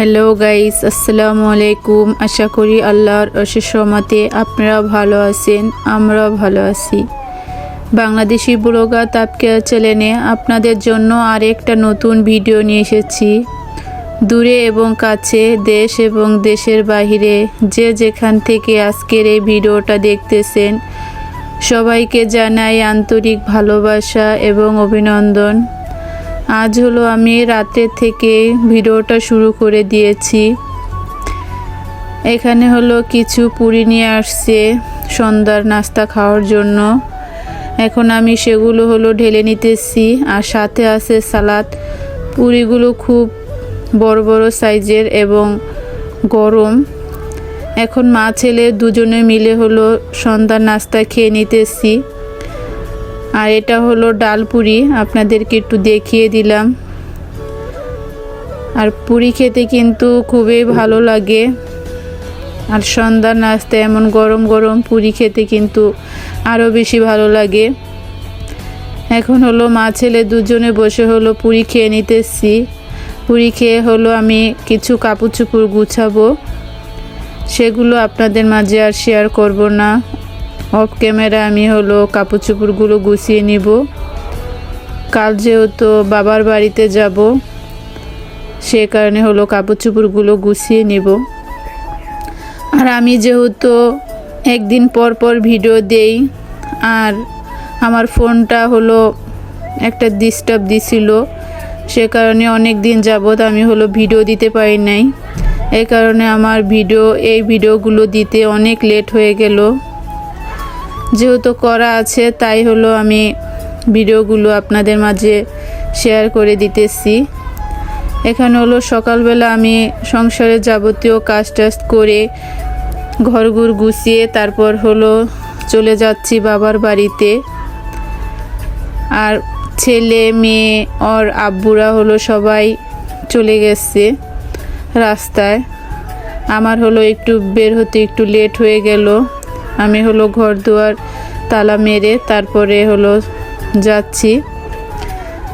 Hello guys, আসসালামু আলাইকুম। আশা করি আল্লাহর অশেষ রহমতে আপনারা ভালো আছেন, আমরাও ভালো আছি। বাংলাদেশি ব্লগার তাপকিয়া চ্যানেলে আপনাদের জন্য আরেকটা নতুন ভিডিও নিয়ে এসেছি। দূরে এবং কাছে, দেশ এবং দেশের বাইরে যে যেখান থেকে আজকের এই ভিডিওটা দেখতেছেন, সবাইকে জানাই আন্তরিক ভালোবাসা এবং অভিনন্দন। আজ হলো আমি রাতে থেকে ভিডিওটা শুরু করে দিয়েছি। এখানে হলো কিছু পুরি নিয়ে আসছে সন্ধ্যার নাস্তা খাওয়ার জন্য। এখন আমি সেগুলো হলো ঢেলে নিতেছি, আর সাথে আছে সালাদ। পুরিগুলো খুব বড় বড় সাইজের এবং গরম। এখন মা ছেলে দুজনে মিলে হলো সন্ধ্যার নাস্তা খেয়ে নিতেছি। আর এটা হলো ডাল পুরি, আপনাদেরকে একটু দেখিয়ে দিলাম। আর পুরি খেতে কিন্তু খুবই ভালো লাগে, আর সন্ধ্যার নাস্তা এমন গরম গরম পুরি খেতে কিন্তু আরও বেশি ভালো লাগে। এখন হলো মা ছেলে দুজনে বসে হলো পুরি খেয়ে নিতেছি। পুরি খেয়ে হলো আমি কিছু কাপড় চোপড় গুছাবো, সেগুলো আপনাদের মাঝে আর শেয়ার করব না। অফ ক্যামেরা আমি হলো কাপড় চোপড়গুলো গুছিয়ে নিব। কাল যেহেতু বাবার বাড়িতে যাব, সে কারণে হলো কাপড় চোপড়গুলো গুছিয়ে নিব। আর আমি যেহেতু একদিন পর পর ভিডিও দেই, আর আমার ফোনটা হলো একটা ডিস্টার্ব দিছিল, সে কারণে অনেক দিন যাবত আমি হলো ভিডিও দিতে পারি নাই। এই কারণে আমার এই ভিডিওগুলো দিতে অনেক লেট হয়ে গেল। যেহেতু করা আছে, তাই হলো আমি ভিডিওগুলো আপনাদের মাঝে শেয়ার করে দিতেছি। এখানে হলো সকালবেলা আমি সংসারের যাবতীয় কাজ টাজ করে ঘরঘুর গুছিয়ে তারপর হলো চলে যাচ্ছি বাবার বাড়িতে। আর ছেলে মেয়ে ওর আব্বুরা হলো সবাই চলে গেছে রাস্তায়। আমার হলো একটু বের হতে একটু লেট হয়ে গেল। আমি হলো ঘর দুয়ার তালা মেরে তারপরে হলো যাচ্ছি।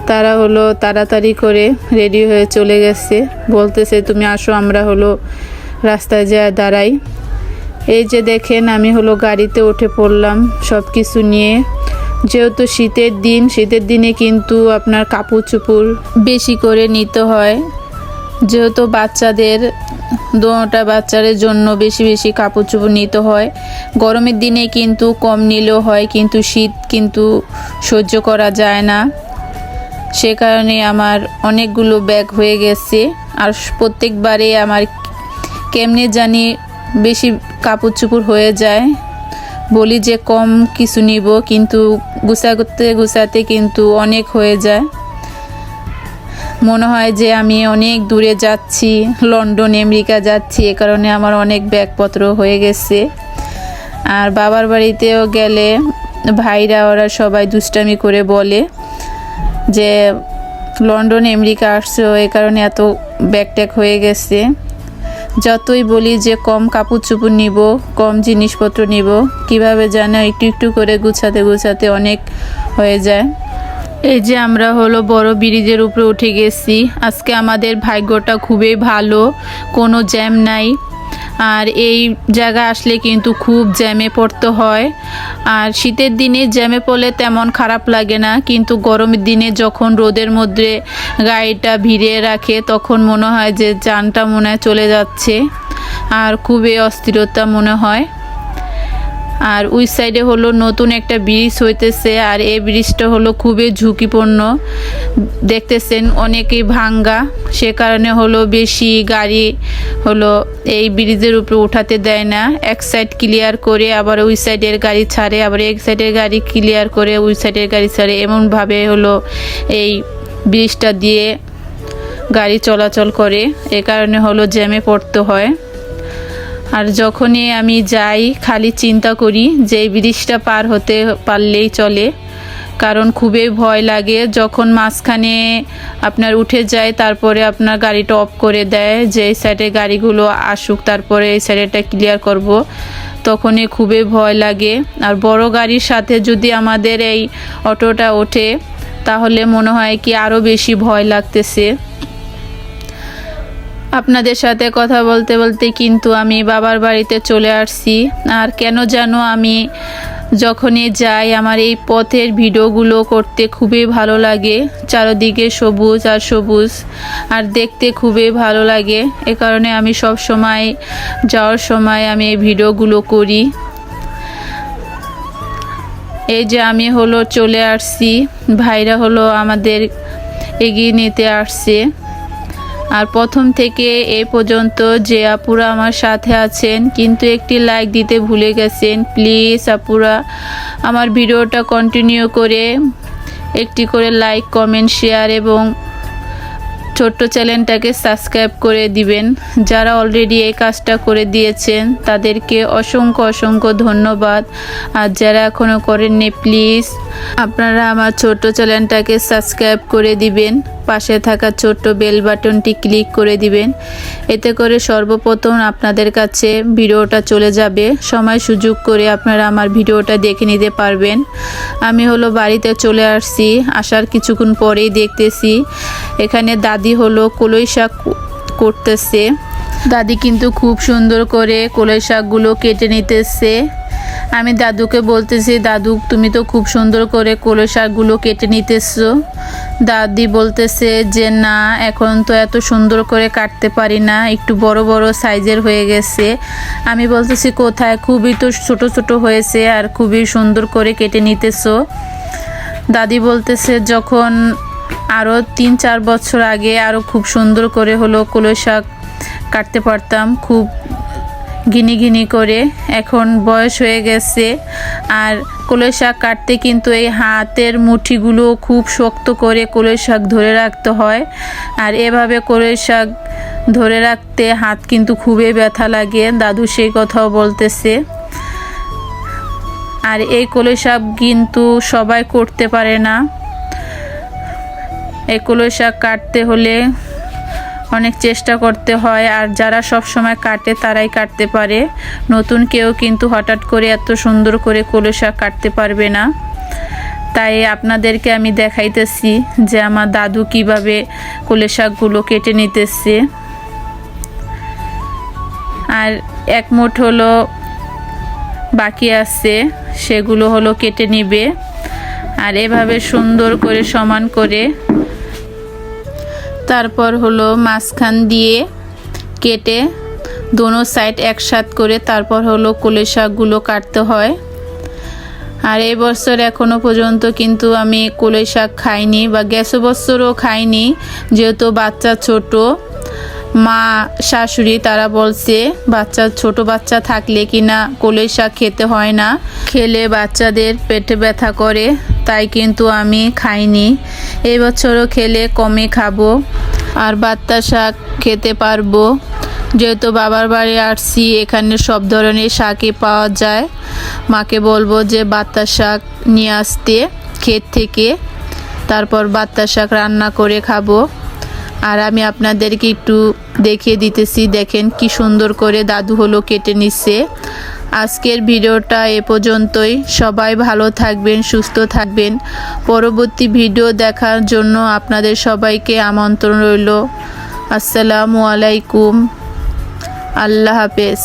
তারা হলো তাড়াতাড়ি করে রেডি হয়ে চলে গেছে, বলতেছে তুমি আসো, আমরা হলো রাস্তায় যায় দাঁড়াই। এই যে দেখেন, আমি হলো গাড়িতে উঠে পড়লাম সব কিছু নিয়ে। যেহেতু শীতের দিনে কিন্তু আপনার কাপড় চোপড় বেশি করে নিতে হয়, যেহেতু দুটা বাচ্চাদের জন্য বেশি বেশি কাপড় চোপড় নিতে হয়। গরমের দিনে কিন্তু কম নিলেও হয়, কিন্তু শীত কিন্তু সহ্য করা যায় না। সে কারণে আমার অনেকগুলো ব্যাগ হয়ে গেছে। আর প্রত্যেকবারে আমার কেমনে জানি বেশি কাপড় চোপড় হয়ে যায়। বলি যে কম কিছু নিব, কিন্তু গুছাতে কিন্তু অনেক হয়ে যায়। মনে হয় যে আমি অনেক দূরে যাচ্ছি, লন্ডন আমেরিকা যাচ্ছি। এ কারণে আমার অনেক ব্যাগপত্র হয়ে গেছে। আর বাবার বাড়িতেও গেলে ভাইরা ওরা সবাই দুষ্টামি করে বলে যে লন্ডন আমেরিকা আসছো, এ কারণে এত ব্যাগ ট্যাগ হয়ে গেছে। যতই বলি যে কম কাপড় চোপড় নিব, কম জিনিসপত্র নিব, কিভাবে জানো একটু একটু করে গুছাতে অনেক হয়ে যায়। এই যে আমরা হলো বড় ব্রিজের উপরে উঠে গেছি। আজকে আমাদের ভাগ্যটা খুবই ভালো, কোনো জ্যাম নাই। আর এই জায়গা আসলে কিন্তু খুব জ্যামে পড়তে হয়। আর শীতের দিনে জ্যামে পড়লে তেমন খারাপ লাগে না, কিন্তু গরমের দিনে যখন রোদের মধ্যে গাড়িটা ভিড়িয়ে রাখে, তখন মনে হয় যে জানটা মনে হয় চলে যাচ্ছে, আর খুবই অস্থিরতা মনে হয়। আর ওই সাইডে হলো নতুন একটা ব্রিজ হইতেছে, আর এই ব্রিজটা হলো খুবই ঝুঁকিপূর্ণ। দেখতেছেন অনেকেই ভাঙ্গা, সে কারণে হলো বেশি গাড়ি হলো এই ব্রিজের উপরে উঠাতে দেয় না। এক সাইড ক্লিয়ার করে আবার ওই সাইডের গাড়ি ছাড়ে, আবার এক সাইডের গাড়ি ক্লিয়ার করে ওই সাইডের গাড়ি ছাড়ে। এমনভাবে হলো এই ব্রিজটা দিয়ে গাড়ি চলাচল করে, এ কারণে হলো জ্যামে পড়তে হয়। আর যখনই আমি যাই খালি চিন্তা করি যে এই ব্রিজটা পার হতে পারলেই চলে, কারণ খুবই ভয় লাগে যখন মাঝখানে আপনার উঠে যায়, তারপরে আপনার গাড়িটা অফ করে দেয় যে এই সাইডে গাড়িগুলো আসুক, তারপরে এই সাইডেটা ক্লিয়ার করব, তখনই খুবই ভয় লাগে। আর বড় গাড়ির সাথে যদি আমাদের এই অটোটা ওঠে, তাহলে মনে হয় কি আরও বেশি ভয় লাগতেছে। আপনাদের সাথে কথা বলতে বলতে কিন্তু আমি বাবার বাড়িতে চলে আসছি। আর কেন যেন আমি যখনই যাই আমার এই পথের ভিডিওগুলো করতে খুবই ভালো লাগে। চারিদিকে সবুজ আর সবুজ, আর দেখতে খুবই ভালো লাগে। এ কারণে আমি সব সময় যাওয়ার সময় আমি এই ভিডিওগুলো করি। এই যে আমি হলো চলে আসছি, ভাইরা হলো আমাদের এগিয়ে নিতে আসছে। আর প্রথম থেকে এই পর্যন্ত যে আপুরা আমার সাথে আছেন কিন্তু একটি লাইক দিতে ভুলে গেছেন, প্লিজ আপুরা আমার ভিডিওটা কন্টিনিউ করে একটি করে লাইক, কমেন্ট, শেয়ার এবং ছোট্ট চ্যানেলটাকে সাবস্ক্রাইব করে দিবেন। যারা অলরেডি এই কাজটা করে দিয়েছেন তাদেরকে অসংখ্য অসংখ্য ধন্যবাদ। আর যারা এখনও করেননি প্লিজ আপনারা আমার ছোট্ট চ্যানেলটাকে সাবস্ক্রাইব করে দিবেন, পাশে থাকা ছোট্ট বেল বাটনটি ক্লিক করে দিবেন। এতে করে সর্বপ্রথম আপনাদের কাছে ভিডিওটা চলে যাবে, সময় সুযোগ করে আপনারা আমার ভিডিওটা দেখে নিতে পারবেন। আমি হলো বাড়িতে চলে আসছি, আসার কিছুক্ষণ পরেই দেখতেছি এখানে দাদি হলো কলই শাক করতেছে। দাদি কিন্তু খুব সুন্দর করে কলই শাকগুলো কেটে নিতেছে। আমি দাদুকে বলতেছি, দাদু তুমি তো খুব সুন্দর করে কলই শাকগুলো কেটে নিতেছো। দাদি বলতেছে যে না, এখন তো এত সুন্দর করে কাটতে পারি না, একটু বড় বড় সাইজের হয়ে গেছে। আমি বলতেছি কোথায়, খুবই তো ছোট ছোট হয়েছে আর খুবই সুন্দর করে কেটে নিতেছো। দাদি বলতেছে যখন আরও 3-4 বছর আগে আরও খুব সুন্দর করে হলো কলই শাক কাটতে পারতাম, খুব ঘিনি ঘিনি করে। এখন বয়স হয়ে গেছে আর কলই শাক কাটতে কিন্তু এই হাতের মুঠিগুলো খুব শক্ত করে কলই শাক ধরে রাখতে হয়। আর এভাবে কলই শাক ধরে রাখতে হাত কিন্তু খুবই ব্যথা লাগে, দাদু সেই কথাও বলতেছে। আর এই কলই শাক কিন্তু সবাই করতে পারে না। এই কলই শাক কাটতে হলে অনেক চেষ্টা করতে হয়, আর যারা সব সময় কাটে তারাই কাটতে পারে। নতুন কেউ কিন্তু হঠাৎ করে এত সুন্দর করে কলই শাক কাটতে পারবে না। তাই আপনাদেরকে আমি দেখাইতেছি যে আমার দাদু কিভাবে কলই শাকগুলো কেটে নিতেছে। আর এক মুঠ হলো বাকি আছে, সেগুলো হলো কেটে নিবে। আর এভাবে সুন্দর করে সমান করে তারপর হলো মাঝখান দিয়ে কেটে দোনো সাইড একসাথে করে তারপর হলো কলই শাকগুলো কাটতে হয়। আর এই বছর এখনো পর্যন্ত কিন্তু আমি কলই শাক খাইনি, বা গেছ বছরও খাইনি, যেহেতু বাচ্চা ছোট। মা শাশুড়ি তারা বলছে ছোট বাচ্চা থাকলে কিনা কলই শাক খেতে হয় না, খেলে বাচ্চাদের পেটে ব্যথা করে, তাই কিন্তু আমি খাইনি। এই বছরও খেলে কমই খাবো আর বাচ্চা শাক খেতে পারবো। যেহেতু বাবার বাড়ি আসছি, এখানে সব ধরনের শাকই পাওয়া যায়। মাকে বলবো যে বাচ্চা শাক নিয়ে আসতে ক্ষেত থেকে, তারপর বাচ্চা শাক রান্না করে খাবো। আর আমি আপনাদেরকে একটু দেখিয়ে দিতেছি, দেখেন কি সুন্দর করে দাদু হলো কেটে নিচ্ছে। আজকের ভিডিওটা এ পর্যন্তই। সবাই ভালো থাকবেন, সুস্থ থাকবেন। পরবর্তী ভিডিও দেখার জন্য আপনাদের সবাইকে আমন্ত্রণ রইল। আসসালামু আলাইকুম, আল্লাহ হাফেজ।